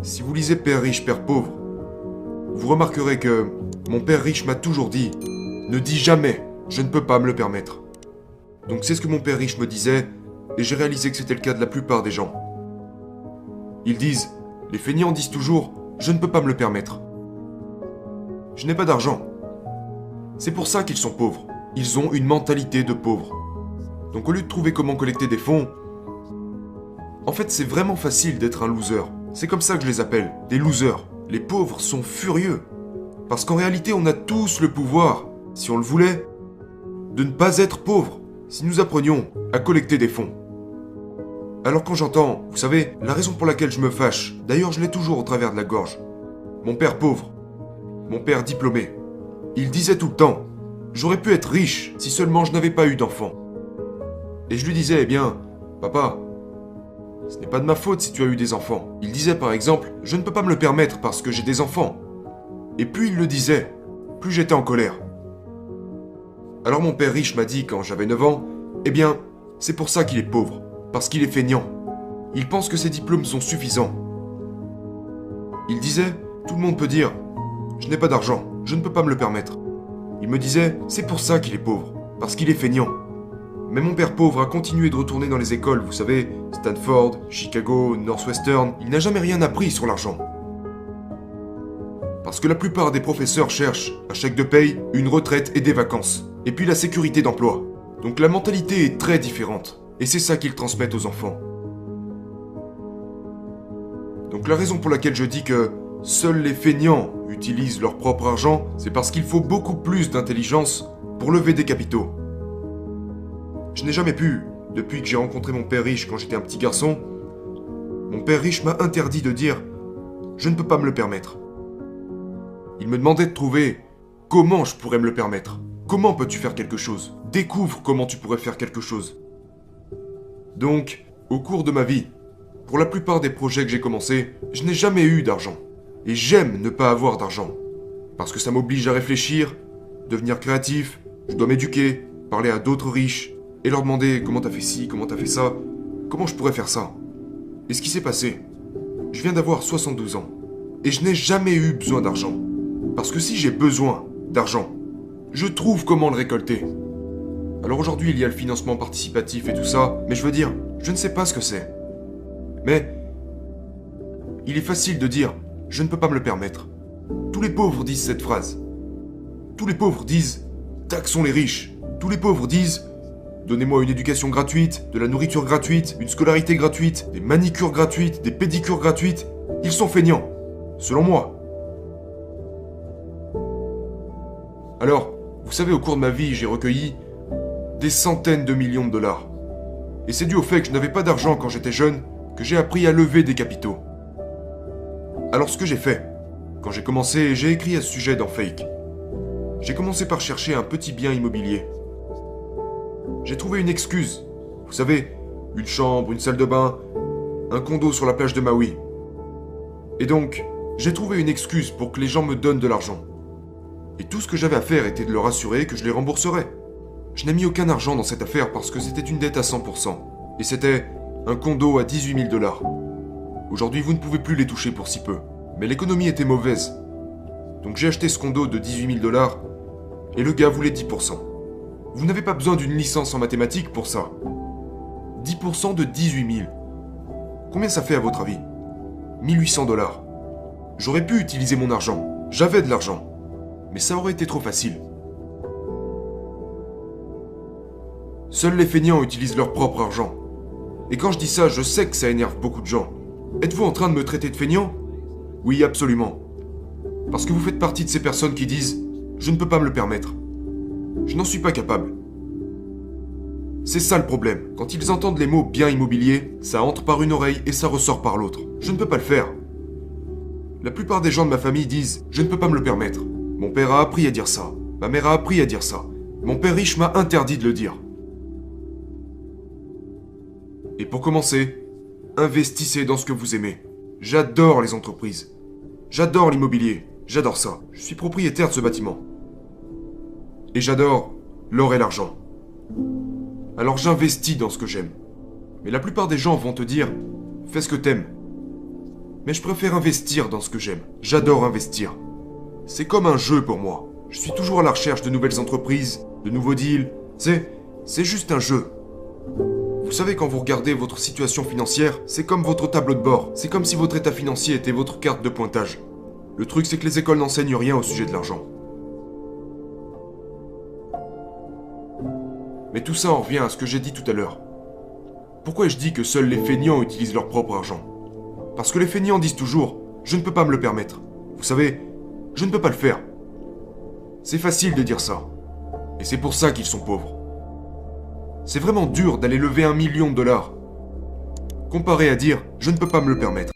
Si vous lisez Père riche, Père pauvre, vous remarquerez que mon père riche m'a toujours dit « Ne dis jamais, je ne peux pas me le permettre ». Donc c'est ce que mon père riche me disait, et j'ai réalisé que c'était le cas de la plupart des gens. Ils disent, les feignants disent toujours « Je ne peux pas me le permettre ». Je n'ai pas d'argent. C'est pour ça qu'ils sont pauvres. Ils ont une mentalité de pauvre. Donc au lieu de trouver comment collecter des fonds, en fait c'est vraiment facile d'être un loser. C'est comme ça que je les appelle, des losers. Les pauvres sont furieux. Parce qu'en réalité on a tous le pouvoir, si on le voulait, de ne pas être pauvres, si nous apprenions à collecter des fonds. Alors quand j'entends, vous savez, la raison pour laquelle je me fâche, d'ailleurs je l'ai toujours au travers de la gorge, mon père pauvre, mon père diplômé, il disait tout le temps, j'aurais pu être riche si seulement je n'avais pas eu d'enfant. Et je lui disais, eh bien, papa, ce n'est pas de ma faute si tu as eu des enfants. Il disait par exemple, je ne peux pas me le permettre parce que j'ai des enfants. Et plus il le disait, plus j'étais en colère. Alors mon père riche m'a dit quand j'avais 9 ans, eh bien, c'est pour ça qu'il est pauvre, parce qu'il est feignant. Il pense que ses diplômes sont suffisants. Il disait, tout le monde peut dire, je n'ai pas d'argent, je ne peux pas me le permettre. Il me disait, c'est pour ça qu'il est pauvre, parce qu'il est feignant. Mais mon père pauvre a continué de retourner dans les écoles, vous savez, Stanford, Chicago, Northwestern, il n'a jamais rien appris sur l'argent. Parce que la plupart des professeurs cherchent un chèque de paye, une retraite et des vacances. Et puis la sécurité d'emploi. Donc la mentalité est très différente. Et c'est ça qu'ils transmettent aux enfants. Donc la raison pour laquelle je dis que seuls les feignants utilisent leur propre argent, c'est parce qu'il faut beaucoup plus d'intelligence pour lever des capitaux. Je n'ai jamais pu, depuis que j'ai rencontré mon père riche quand j'étais un petit garçon, mon père riche m'a interdit de dire « Je ne peux pas me le permettre ». Il me demandait de trouver comment je pourrais me le permettre. Comment peux-tu faire quelque chose? Découvre comment tu pourrais faire quelque chose. Donc, au cours de ma vie, pour la plupart des projets que j'ai commencés, je n'ai jamais eu d'argent. Et j'aime ne pas avoir d'argent. Parce que ça m'oblige à réfléchir, devenir créatif, je dois m'éduquer, parler à d'autres riches, et leur demander comment t'as fait ci, comment t'as fait ça, comment je pourrais faire ça. Et ce qui s'est passé, je viens d'avoir 72 ans, et je n'ai jamais eu besoin d'argent. Parce que si j'ai besoin d'argent, je trouve comment le récolter. Alors aujourd'hui, il y a le financement participatif et tout ça, mais je veux dire, je ne sais pas ce que c'est. Mais il est facile de dire « je ne peux pas me le permettre ». Tous les pauvres disent cette phrase. Tous les pauvres disent « taxons les riches ». Tous les pauvres disent « donnez-moi une éducation gratuite, de la nourriture gratuite, une scolarité gratuite, des manicures gratuites, des pédicures gratuites ». Ils sont feignants, selon moi. Alors, vous savez, au cours de ma vie, j'ai recueilli des centaines de millions de dollars. Et c'est dû au fait que je n'avais pas d'argent quand j'étais jeune, que j'ai appris à lever des capitaux. Alors ce que j'ai fait, quand j'ai commencé, j'ai écrit à ce sujet dans Fake. J'ai commencé par chercher un petit bien immobilier. J'ai trouvé une excuse. Vous savez, une chambre, une salle de bain, un condo sur la plage de Maui. Et donc, j'ai trouvé une excuse pour que les gens me donnent de l'argent. Et tout ce que j'avais à faire était de leur assurer que je les rembourserais. Je n'ai mis aucun argent dans cette affaire parce que c'était une dette à 100%. Et c'était un condo à 18 000 $. Aujourd'hui, vous ne pouvez plus les toucher pour si peu. Mais l'économie était mauvaise. Donc j'ai acheté ce condo de 18 000 $ et le gars voulait 10%. Vous n'avez pas besoin d'une licence en mathématiques pour ça. 10% de 18 000. Combien ça fait à votre avis? 1800 $. J'aurais pu utiliser mon argent. J'avais de l'argent. Mais ça aurait été trop facile. Seuls les feignants utilisent leur propre argent. Et quand je dis ça, je sais que ça énerve beaucoup de gens. Êtes-vous en train de me traiter de feignant? Oui, absolument. Parce que vous faites partie de ces personnes qui disent « Je ne peux pas me le permettre. Je n'en suis pas capable. » C'est ça le problème. Quand ils entendent les mots « bien immobilier », ça entre par une oreille et ça ressort par l'autre. Je ne peux pas le faire. La plupart des gens de ma famille disent « Je ne peux pas me le permettre. » Mon père a appris à dire ça. Ma mère a appris à dire ça. Mon père riche m'a interdit de le dire. Et pour commencer, investissez dans ce que vous aimez. J'adore les entreprises. J'adore l'immobilier. J'adore ça. Je suis propriétaire de ce bâtiment. Et j'adore l'or et l'argent. Alors j'investis dans ce que j'aime. Mais la plupart des gens vont te dire « Fais ce que t'aimes ». Mais je préfère investir dans ce que j'aime. J'adore investir. C'est comme un jeu pour moi. Je suis toujours à la recherche de nouvelles entreprises, de nouveaux deals. C'est juste un jeu. Vous savez, quand vous regardez votre situation financière, c'est comme votre tableau de bord. C'est comme si votre état financier était votre carte de pointage. Le truc, c'est que les écoles n'enseignent rien au sujet de l'argent. Mais tout ça en revient à ce que j'ai dit tout à l'heure. Pourquoi je dis que seuls les feignants utilisent leur propre argent? Parce que les feignants disent toujours « je ne peux pas me le permettre ». Vous savez, je ne peux pas le faire. C'est facile de dire ça. Et c'est pour ça qu'ils sont pauvres. C'est vraiment dur d'aller lever $1 million, comparé à dire « je ne peux pas me le permettre ».